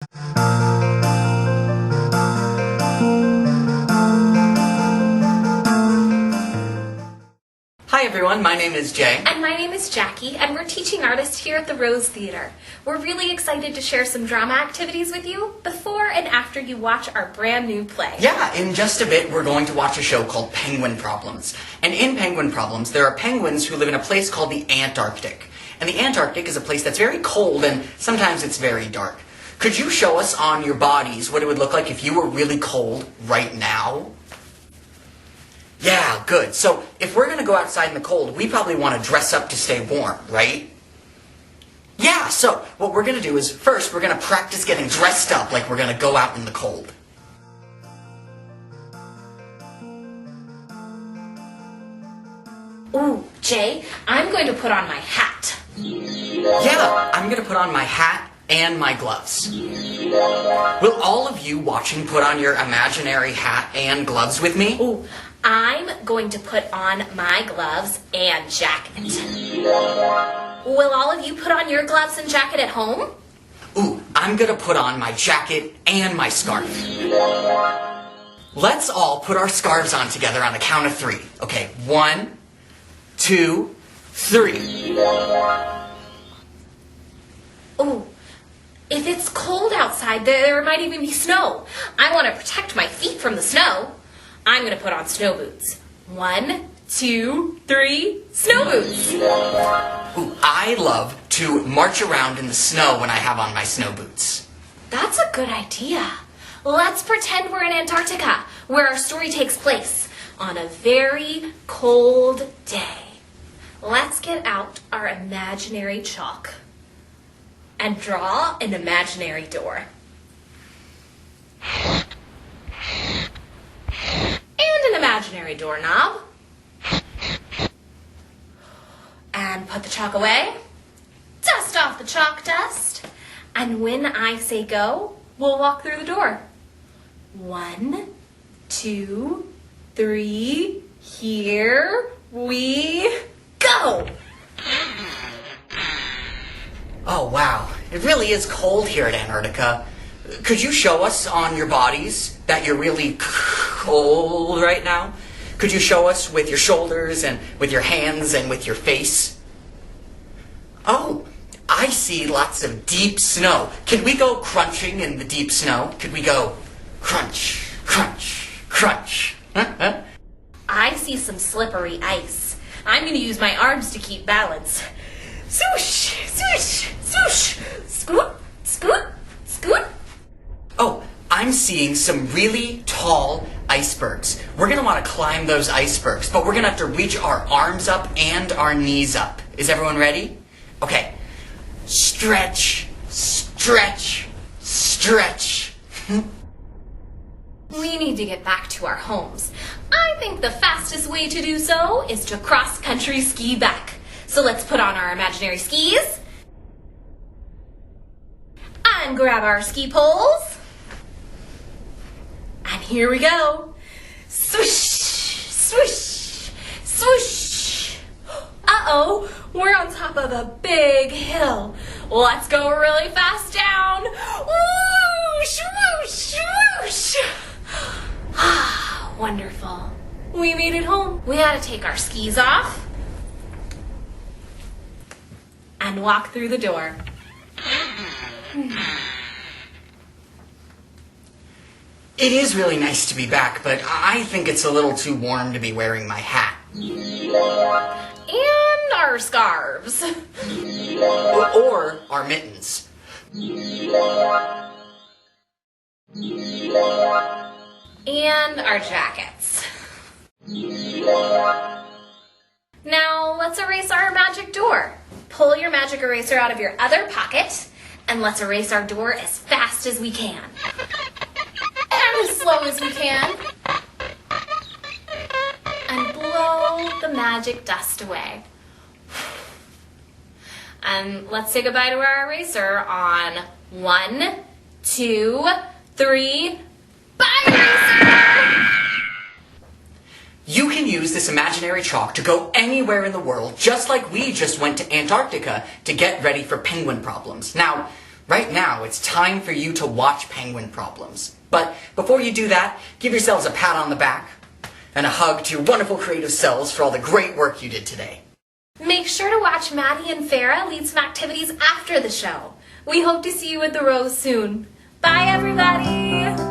Hi everyone, my name is Jay. And my name is Jackie, and we're teaching artists here at the Rose Theater. We're really excited to share some drama activities with you before and after you watch our brand new play. Yeah, in just a bit we're going to watch a show called Penguin Problems. And in Penguin Problems, there are penguins who live in a place called the Antarctic. And the Antarctic is a place that's very cold and sometimes it's very dark. Could you show us on your bodies what it would look like if you were really cold right now? Yeah, good. So if we're going to go outside in the cold, we probably want to dress up to stay warm, right? Yeah, so what we're going to do is first we're going to practice getting dressed up like we're going to go out in the cold. Ooh, Jay, I'm going to put on my hat. Yeah, I'm going to put on my hat and my gloves. Will all of you watching put on your imaginary hat and gloves with me? Ooh, I'm going to put on my gloves and jacket. Will all of you put on your gloves and jacket at home? Ooh, I'm going to put on my jacket and my scarf. Let's all put our scarves on together on the count of 3. Okay, 1, 2, 3. Ooh, if it's cold outside, there might even be snow. I want to protect my feet from the snow. I'm going to put on snow boots. 1, 2, 3, snow boots. Ooh, I love to march around in the snow when I have on my snow boots. That's a good idea. Let's pretend we're in Antarctica, where our story takes place on a very cold day. Let's get out our imaginary chalk and draw an imaginary door. And an imaginary doorknob. And put the chalk away. Dust off the chalk dust. And when I say go, we'll walk through the door. 1, 2, 3, here we go. Oh, wow. It really is cold here at Antarctica. Could you show us on your bodies that you're really cold right now? Could you show us with your shoulders and with your hands and with your face? Oh, I see lots of deep snow. Can we go crunching in the deep snow? Could we go crunch, crunch, crunch? I see some slippery ice. I'm going to use my arms to keep balance. Swoosh, swoosh, swoosh, scoot, scoot, scoot. Oh, I'm seeing some really tall icebergs. We're going to want to climb those icebergs, but we're going to have to reach our arms up and our knees up. Is everyone ready? Okay. Stretch, stretch, stretch. We need to get back to our homes. I think the fastest way to do so is to cross-country ski back. So let's put on our imaginary skis and grab our ski poles. And here we go. Swoosh, swoosh, swoosh. Uh-oh, we're on top of a big hill. Let's go really fast down. Whoosh, whoosh, whoosh. Ah, wonderful. We made it home. We had to take our skis off and walk through the door. It is really nice to be back, but I think it's a little too warm to be wearing my hat. And our scarves. Or our mittens. And our jackets. Now, let's erase our magic door. Pull your magic eraser out of your other pocket, and let's erase our door as fast as we can. And as slow as we can. And blow the magic dust away. And let's say goodbye to our eraser on 1, 2, 3. Bye, eraser! You can use this imaginary chalk to go anywhere in the world, just like we just went to Antarctica to get ready for penguin problems. Now, Right now, it's time for you to watch Penguin Problems. But before you do that, give yourselves a pat on the back and a hug to your wonderful creative selves for all the great work you did today. Make sure to watch Maddie and Farah lead some activities after the show. We hope to see you at the Rose soon. Bye, everybody!